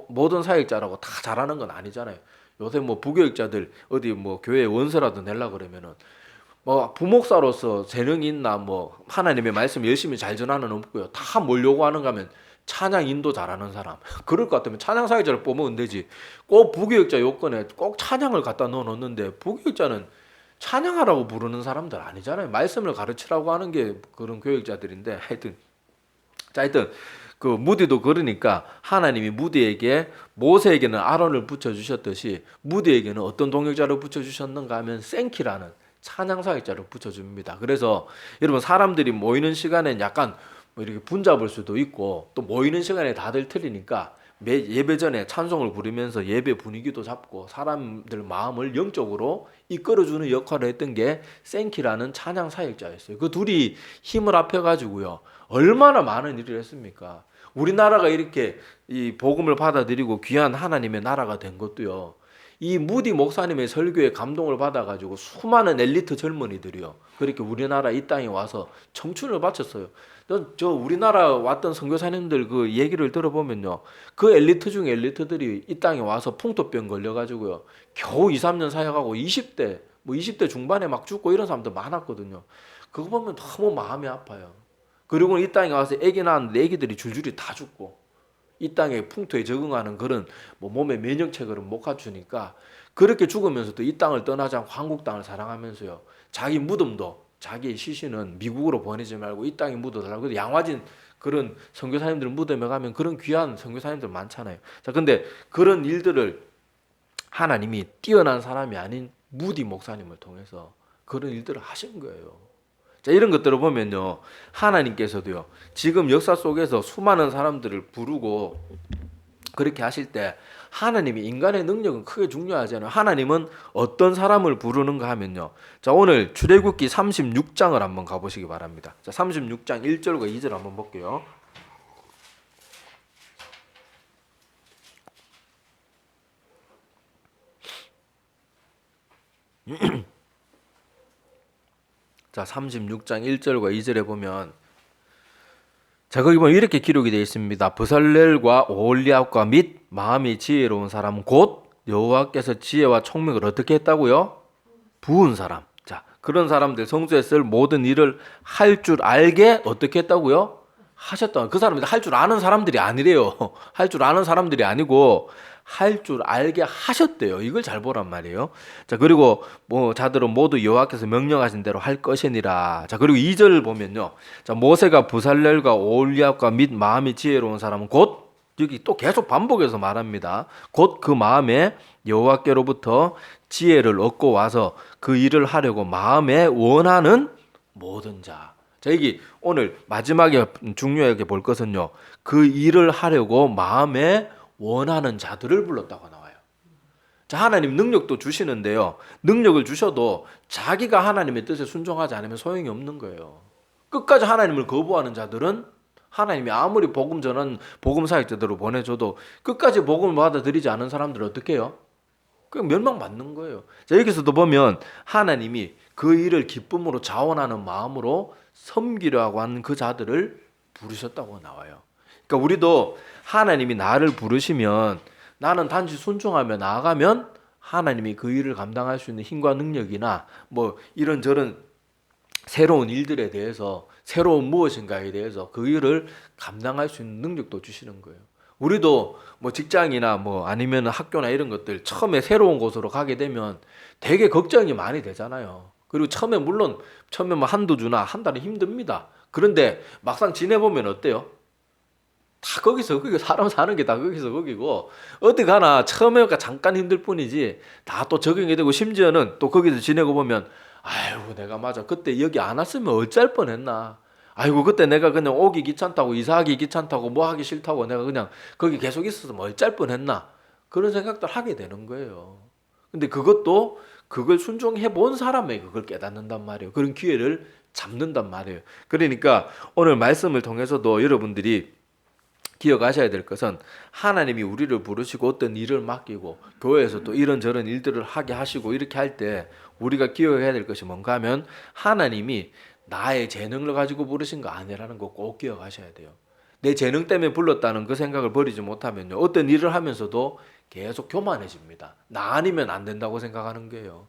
모든 사역자라고 다 잘하는 건 아니잖아요. 요새 뭐 부교육자들 어디 뭐 교회 원서라도 내려 그러면은 뭐 부목사로서 재능이 있나, 뭐 하나님의 말씀 열심히 잘 전하는 없고요. 다 뭘 요구하는가 하면 찬양 인도 잘하는 사람. 그럴 것 같으면 찬양 사역자를 뽑으면 되지. 꼭 부교육자 요건에 꼭 찬양을 갖다 넣어 놓는데, 부교육자는 찬양하라고 부르는 사람들 아니잖아요. 말씀을 가르치라고 하는 게 그런 교육자들인데, 하여튼 그 무디도 그러니까 하나님이 무디에게 모세에게는 아론을 붙여 주셨듯이 무디에게는 어떤 동역자를 붙여 주셨는가 하면 생키라는 찬양 사역자를 붙여 줍니다. 그래서 여러분, 사람들이 모이는 시간엔 약간 뭐 이렇게 분잡을 수도 있고, 또 모이는 시간에 다들 틀리니까 예배 전에 찬송을 부르면서 예배 분위기도 잡고 사람들 마음을 영적으로 이끌어주는 역할을 했던 게 생키라는 찬양 사역자였어요. 그 둘이 힘을 합해가지고요, 얼마나 많은 일을 했습니까? 우리나라가 이렇게 이 복음을 받아들이고 귀한 하나님의 나라가 된 것도요, 이 무디 목사님의 설교에 감동을 받아가지고 수많은 엘리트 젊은이들이요, 그렇게 우리나라 이 땅에 와서 청춘을 바쳤어요. 저 우리나라 왔던 선교사님들 그 얘기를 들어보면요, 그 엘리트 중 엘리트들이 이 땅에 와서 풍토병 걸려가지고요, 겨우 2, 3년 사역하고 20대 중반에 막 죽고 이런 사람들 많았거든요. 그거 보면 너무 마음이 아파요. 그리고 이 땅에 와서 애기 낳았는데 애기들이 줄줄이 다 죽고, 이 땅의 풍토에 적응하는 그런 뭐 몸의 면역체계를 못 갖추니까 그렇게 죽으면서도 이 땅을 떠나지 않고 한국 땅을 사랑하면서요, 자기 무덤도 자기의 시신은 미국으로 보내지 말고 이 땅에 묻어달라고. 양화진 그런 선교사님들 무덤에 가면 그런 귀한 선교사님들 많잖아요. 자, 근데 그런 일들을 하나님이 뛰어난 사람이 아닌 무디 목사님을 통해서 그런 일들을 하신 거예요. 자, 이런 것들을 보면요, 하나님께서도요, 지금 역사 속에서 수많은 사람들을 부르고 그렇게 하실 때 하나님이 인간의 능력은 크게 중요하지 않아요. 하나님은 어떤 사람을 부르는가 하면요, 자, 오늘 출애굽기 36장을 한번 가보시기 바랍니다. 자, 36장 1절과 2절 한번 볼게요. 자, 36장 1절과 2절에 보면 자, 거기 보면 이렇게 기록이 되어 있습니다. 브살렐과 오홀리압과 및 마음이 지혜로운 사람은 곧 여호와께서 지혜와 총명을 어떻게 했다고요? 부은 사람. 자, 그런 사람들 성소에 쓸 모든 일을 할 줄 알게 어떻게 했다고요? 하셨다. 그 사람들 할 줄 아는 사람들이 아니래요. 할 줄 아는 사람들이 아니고 할 줄 알게 하셨대요. 이걸 잘 보란 말이에요. 자, 그리고 뭐 자들은 모두 여호와께서 명령하신 대로 할 것이니라. 자, 그리고 2절을 보면요. 자, 모세가 부살렐과 오홀리압과 및 마음이 지혜로운 사람은 곧 여기 또 계속 반복해서 말합니다. 곧 그 마음에 여호와께로부터 지혜를 얻고 와서 그 일을 하려고 마음에 원하는 모든 자. 자, 여기 오늘 마지막에 중요하게 볼 것은요. 그 일을 하려고 마음에 원하는 자들을 불렀다고 나와요. 자, 하나님 능력도 주시는데요. 능력을 주셔도 자기가 하나님의 뜻에 순종하지 않으면 소용이 없는 거예요. 끝까지 하나님을 거부하는 자들은 하나님이 아무리 복음 전한 복음 사역자들을 보내줘도 끝까지 복음을 받아들이지 않은 사람들은 어떻게 해요? 그냥 멸망받는 거예요. 자, 여기서도 보면 하나님이 그 일을 기쁨으로 자원하는 마음으로 섬기려고 하는 그 자들을 부르셨다고 나와요. 그러니까 우리도 하나님이 나를 부르시면 나는 단지 순종하며 나아가면 하나님이 그 일을 감당할 수 있는 힘과 능력이나 뭐 이런저런 새로운 일들에 대해서 새로운 무엇인가에 대해서 그 일을 감당할 수 있는 능력도 주시는 거예요. 우리도 뭐 직장이나 뭐 아니면 학교나 이런 것들 처음에 새로운 곳으로 가게 되면 되게 걱정이 많이 되잖아요. 그리고 물론 처음에 뭐 한두 주나 한 달은 힘듭니다. 그런데 막상 지내보면 어때요? 다 거기서 거기 사람 사는 게 다 거기서 거기고 어디 가나 처음에 잠깐 힘들 뿐이지 다 또 적응이 되고 심지어는 또 거기서 지내고 보면 아이고 내가 맞아 그때 여기 안 왔으면 어쩔 뻔했나 아이고 그때 내가 그냥 오기 귀찮다고 이사하기 귀찮다고 뭐 하기 싫다고 내가 그냥 거기 계속 있었으면 어쩔 뻔했나 그런 생각들 하게 되는 거예요. 근데 그것도 그걸 순종해 본 사람에게 그걸 깨닫는단 말이에요. 그런 기회를 잡는단 말이에요. 그러니까 오늘 말씀을 통해서도 여러분들이 기억하셔야 될 것은 하나님이 우리를 부르시고 어떤 일을 맡기고 교회에서 또 이런저런 일들을 하게 하시고 이렇게 할 때 우리가 기억해야 될 것이 뭔가 하면 하나님이 나의 재능을 가지고 부르신 거 아니라는 거 꼭 기억하셔야 돼요. 내 재능 때문에 불렀다는 그 생각을 버리지 못하면요. 어떤 일을 하면서도 계속 교만해집니다. 나 아니면 안 된다고 생각하는 거예요.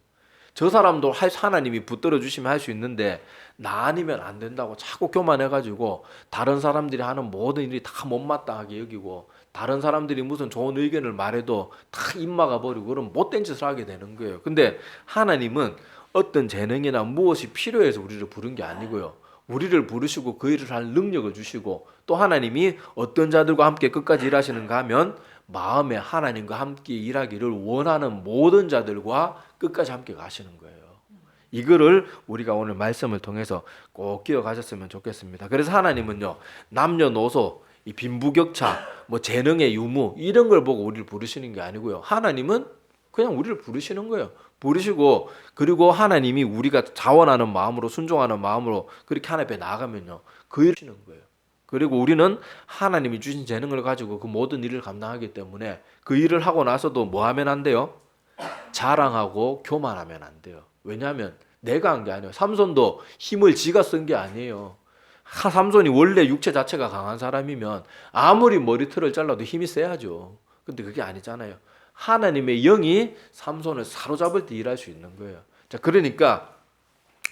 저 사람도 하나님이 붙들어 주시면 할 수 있는데 나 아니면 안 된다고 자꾸 교만해가지고 다른 사람들이 하는 모든 일이 다 못마땅하게 여기고 다른 사람들이 무슨 좋은 의견을 말해도 다 입막아 버리고 그런 못된 짓을 하게 되는 거예요. 근데 하나님은 어떤 재능이나 무엇이 필요해서 우리를 부른 게 아니고요. 우리를 부르시고 그 일을 할 능력을 주시고 또 하나님이 어떤 자들과 함께 끝까지 일하시는가 하면 마음에 하나님과 함께 일하기를 원하는 모든 자들과 끝까지 함께 가시는 거예요. 이거를 우리가 오늘 말씀을 통해서 꼭 기억하셨으면 좋겠습니다. 그래서 하나님은요 남녀노소 이 빈부격차 뭐 재능의 유무 이런 걸 보고 우리를 부르시는 게 아니고요. 하나님은 그냥 우리를 부르시는 거예요. 부르시고 그리고 하나님이 우리가 자원하는 마음으로 순종하는 마음으로 그렇게 하나님 앞에 나아가면요 그 일을 하시는 거예요. 그리고 우리는 하나님이 주신 재능을 가지고 그 모든 일을 감당하기 때문에 그 일을 하고 나서도 뭐 하면 안 돼요? 자랑하고 교만하면 안 돼요. 왜냐하면 내가 한 게 아니에요. 삼손도 힘을 지가 쓴 게 아니에요. 삼손이 원래 육체 자체가 강한 사람이면 아무리 머리털을 잘라도 힘이 세야죠. 근데 그게 아니잖아요. 하나님의 영이 삼손을 사로잡을 때 일할 수 있는 거예요. 자, 그러니까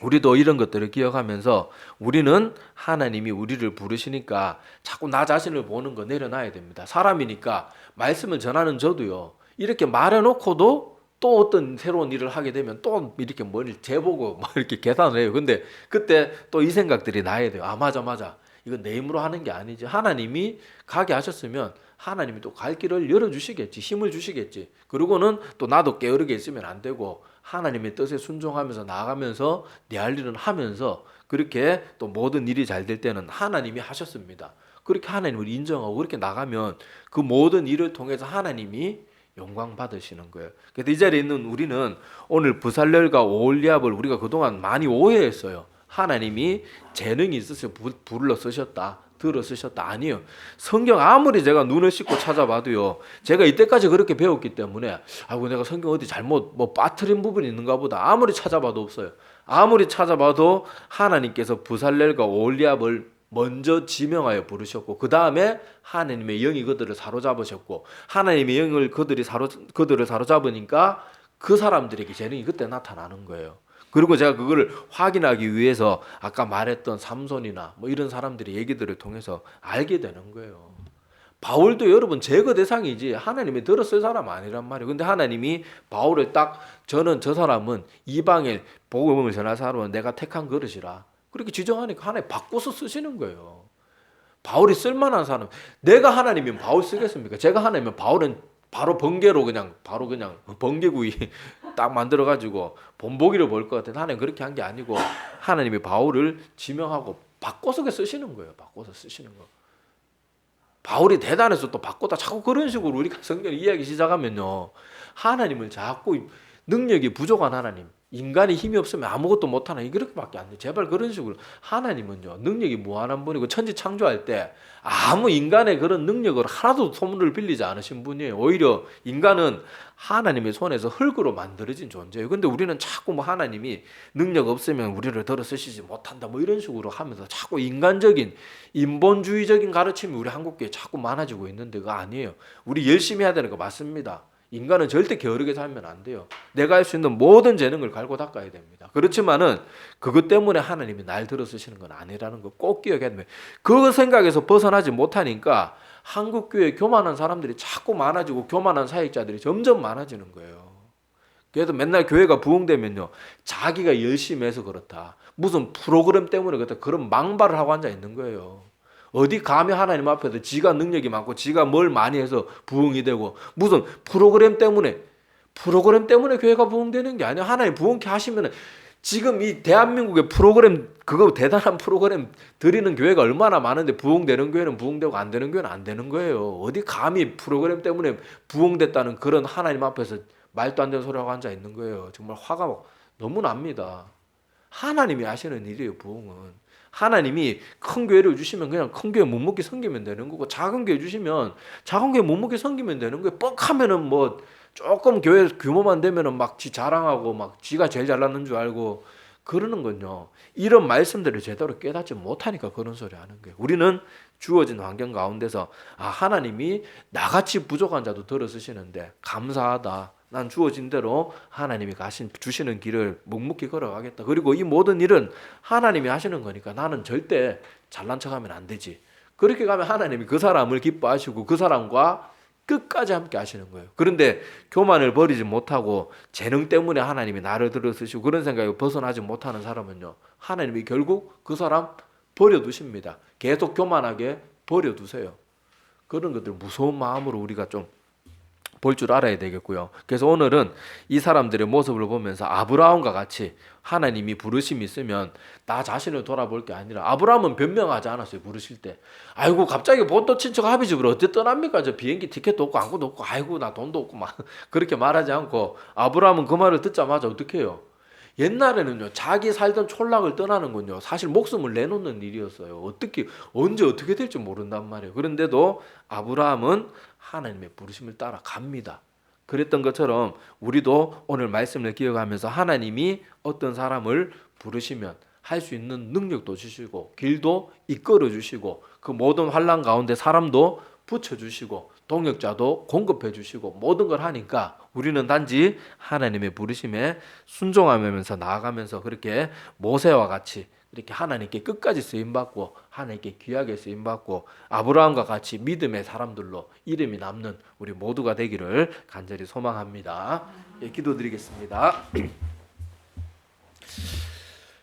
우리도 이런 것들을 기억하면서 우리는 하나님이 우리를 부르시니까 자꾸 나 자신을 보는 거 내려놔야 됩니다. 사람이니까 말씀을 전하는 저도요. 이렇게 말해놓고도 또 어떤 새로운 일을 하게 되면 또 이렇게 머리를 재보고 막 이렇게 계산을 해요. 근데 그때 또 이 생각들이 나야 돼요. 아, 맞아. 이건 내 힘으로 하는 게 아니지. 하나님이 가게 하셨으면 하나님이 또 갈 길을 열어주시겠지. 힘을 주시겠지. 그리고는 또 나도 게으르게 있으면 안 되고 하나님의 뜻에 순종하면서 나아가면서 내 할 일은 하면서 그렇게 또 모든 일이 잘 될 때는 하나님이 하셨습니다. 그렇게 하나님을 인정하고 그렇게 나가면 그 모든 일을 통해서 하나님이 영광 받으시는 거예요. 그래서 이 자리에 있는 우리는 오늘 부살렐과 오홀리압을 우리가 그동안 많이 오해했어요. 하나님이 재능이 있으셔서 불러 쓰셨다. 들어 쓰셨다. 아니에요. 성경 아무리 제가 눈을 씻고 찾아봐도요. 제가 이때까지 그렇게 배웠기 때문에 아이고 내가 성경 어디 잘못 뭐 빠뜨린 부분이 있는가 보다. 아무리 찾아봐도 없어요. 아무리 찾아봐도 하나님께서 부살렐과 오홀리압을 먼저 지명하여 부르셨고 그 다음에 하나님의 영이 그들을 사로잡으셨고 하나님의 영을 그들을 사로잡으니까 그 사람들에게 재능이 그때 나타나는 거예요. 그리고 제가 그거를 확인하기 위해서 아까 말했던 삼손이나 뭐 이런 사람들의 얘기들을 통해서 알게 되는 거예요. 바울도 여러분 제거 대상이지 하나님이 들어 쓸 사람 아니란 말이에요. 근데 하나님이 바울을 딱 저는 저 사람은 이방에 복음을 전할 사람은 내가 택한 그릇이라 그렇게 지정하니까 하나님 바꿔서 쓰시는 거예요. 바울이 쓸만한 사람, 내가 하나님이면 바울 쓰겠습니까? 제가 하나님이면 바울은 바로 번개로 그냥 번개구이 딱 만들어 가지고 본보기를 볼 것 같은데 하나님 그렇게 한 게 아니고 하나님이 바울을 지명하고 바꿔서 쓰시는 거예요. 바꿔서 쓰시는 거. 바울이 대단해서 또 바꿨다 자꾸 그런 식으로 우리가 성경 이야기 시작하면요, 하나님을 자꾸 능력이 부족한 하나님, 인간이 힘이 없으면 아무것도 못하나 이렇게밖에 안 돼. 제발 그런 식으로. 하나님은요 능력이 무한한 분이고 천지 창조할 때 아무 인간의 그런 능력을 하나도 소문을 빌리지 않으신 분이에요. 오히려 인간은 하나님의 손에서 흙으로 만들어진 존재예요. 근데 우리는 자꾸 뭐 하나님이 능력 없으면 우리를 들어 쓰시지 못한다 뭐 이런 식으로 하면서 자꾸 인간적인 인본주의적인 가르침이 우리 한국교회에 자꾸 많아지고 있는데 그거 아니에요. 우리 열심히 해야 되는 거 맞습니다. 인간은 절대 게으르게 살면 안 돼요. 내가 할 수 있는 모든 재능을 갈고 닦아야 됩니다. 그렇지만은 그것 때문에 하나님이 날 들어 쓰시는 건 아니라는 거 꼭 기억해야 됩니다. 그 생각에서 벗어나지 못하니까 한국교회 교만한 사람들이 자꾸 많아지고 교만한 사역자들이 점점 많아지는 거예요. 그래도 맨날 교회가 부흥되면요 자기가 열심히 해서 그렇다, 무슨 프로그램 때문에 그렇다, 그런 망발을 하고 앉아 있는 거예요. 어디 감히 하나님 앞에서 지가 능력이 많고 지가 뭘 많이 해서 부흥이 되고, 무슨 프로그램 때문에 교회가 부흥되는 게 아니야. 하나님 부흥케 하시면은 지금 이 대한민국의 프로그램, 그거 대단한 프로그램 드리는 교회가 얼마나 많은데 부흥되는 교회는 부흥되고 안 되는 교회는 안 되는 거예요. 어디 감히 프로그램 때문에 부흥됐다는 그런 하나님 앞에서 말도 안 되는 소리하고 앉아 있는 거예요. 정말 화가 너무 납니다. 하나님이 하시는 일이에요. 부흥은 하나님이 큰 교회를 주시면 그냥 큰 교회 묵묵히 섬기면 되는 거고, 작은 교회 주시면 작은 교회 묵묵히 섬기면 되는 거예요. 뻑하면은 뭐 조금 교회 규모만 되면은 막 지 자랑하고 막 지가 제일 잘났는 줄 알고 그러는 건요, 이런 말씀들을 제대로 깨닫지 못하니까 그런 소리 하는 거예요. 우리는 주어진 환경 가운데서 하나님이 나같이 부족한 자도 들어 쓰시는데 감사하다, 난 주어진 대로 하나님이 주시는 길을 묵묵히 걸어가겠다. 그리고 이 모든 일은 하나님이 하시는 거니까 나는 절대 잘난 척하면 안 되지. 그렇게 가면 하나님이 그 사람을 기뻐하시고 그 사람과 끝까지 함께 하시는 거예요. 그런데 교만을 버리지 못하고 재능 때문에 하나님이 나를 들어 쓰시고 그런 생각에 벗어나지 못하는 사람은요, 하나님이 결국 그 사람 버려두십니다. 계속 교만하게 버려두세요. 그런 것들 무서운 마음으로 우리가 좀 볼 줄 알아야 되겠고요. 그래서 오늘은 이 사람들의 모습을 보면서 아브라함과 같이 하나님이 부르심이 있으면 나 자신을 돌아볼 게 아니라, 아브라함은 변명하지 않았어요. 부르실 때 아이고 갑자기 본토 친척 아비 집으로 어디 떠납니까? 저 비행기 티켓도 없고 아무것도 없고 아이고 나 돈도 없고 막 그렇게 말하지 않고, 아브라함은 그 말을 듣자마자 어떻게 해요? 옛날에는요 자기 살던 촌락을 떠나는 건요 사실 목숨을 내놓는 일이었어요. 언제 어떻게 될지 모른단 말이에요. 그런데도 아브라함은 하나님의 부르심을 따라 갑니다. 그랬던 것처럼 우리도 오늘 말씀을 기억하면서 하나님이 어떤 사람을 부르시면 할 수 있는 능력도 주시고 길도 이끌어 주시고 그 모든 환난 가운데 사람도 붙여주시고 동역자도 공급해 주시고 모든 걸 하니까 우리는 단지 하나님의 부르심에 순종하면서 나아가면서 그렇게 모세와 같이 이렇게 하나님께 끝까지 쓰임받고 하나님께 귀하게 쓰임받고 아브라함과 같이 믿음의 사람들로 이름이 남는 우리 모두가 되기를 간절히 소망합니다. 기도드리겠습니다.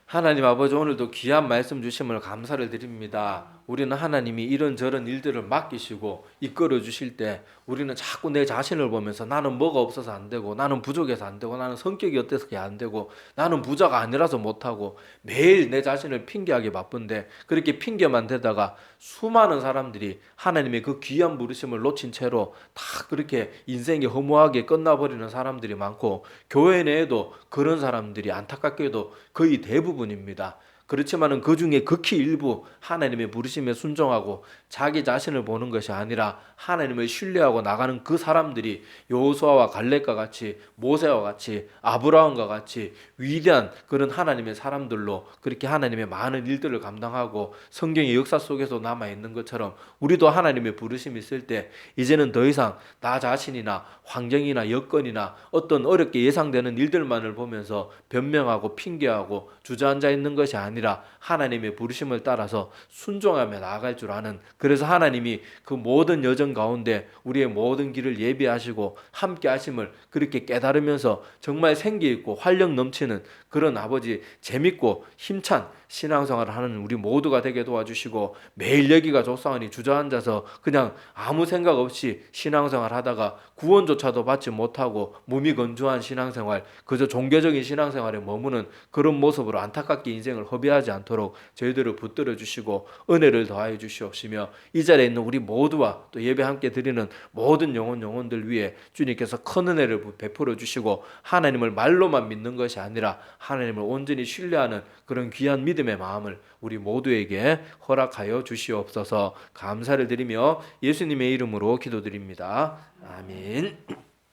하나님 아버지, 오늘도 귀한 말씀 주심을 감사를 드립니다. 우리는 하나님이 이런저런 일들을 맡기시고 이끌어 주실 때 우리는 자꾸 내 자신을 보면서 나는 뭐가 없어서 안 되고 나는 부족해서 안 되고 나는 성격이 어때서 안 되고 나는 부자가 아니라서 못하고 매일 내 자신을 핑계하기 바쁜데, 그렇게 핑계만 대다가 수많은 사람들이 하나님의 그 귀한 부르심을 놓친 채로 다 그렇게 인생이 허무하게 끝나버리는 사람들이 많고 교회 내에도 그런 사람들이 안타깝게도 거의 대부분입니다. 그렇지만은 그 중에 극히 일부 하나님의 부르심에 순종하고 자기 자신을 보는 것이 아니라 하나님을 신뢰하고 나가는 그 사람들이 여호수아와 갈렙과 같이, 모세와 같이, 아브라함과 같이 위대한 그런 하나님의 사람들로 그렇게 하나님의 많은 일들을 감당하고 성경의 역사 속에서 남아 있는 것처럼, 우리도 하나님의 부르심이 있을 때 이제는 더 이상 나 자신이나 환경이나 여건이나 어떤 어렵게 예상되는 일들만을 보면서 변명하고 핑계하고 주저앉아 있는 것이 아니라 하나님의 부르심을 따라서 순종하며 나아갈 줄 아는, 그래서 하나님이 그 모든 여정 가운데 우리의 모든 길을 예비하시고 함께 하심을 그렇게 깨달으면서 정말 생기 있고 활력 넘치는 그런 아버지, 재밌고 힘찬 신앙생활을 하는 우리 모두가 되게 도와주시고, 매일 여기가 좋사오니 주저앉아서 그냥 아무 생각 없이 신앙생활 하다가 구원조차도 받지 못하고 몸이 건조한 신앙생활, 그저 종교적인 신앙생활에 머무는 그런 모습으로 안타깝게 인생을 허비하지 않도록 저희들을 붙들어 주시고 은혜를 더하여 주시옵시며, 이 자리에 있는 우리 모두와 또 예배 함께 드리는 모든 영혼들 위해 주님께서 큰 은혜를 베풀어 주시고, 하나님을 말로만 믿는 것이 아니라 하나님을 온전히 신뢰하는 그런 귀한 믿음의 마음을 우리 모두에게 허락하여 주시옵소서. 감사를 드리며 예수님의 이름으로 기도드립니다. 아멘.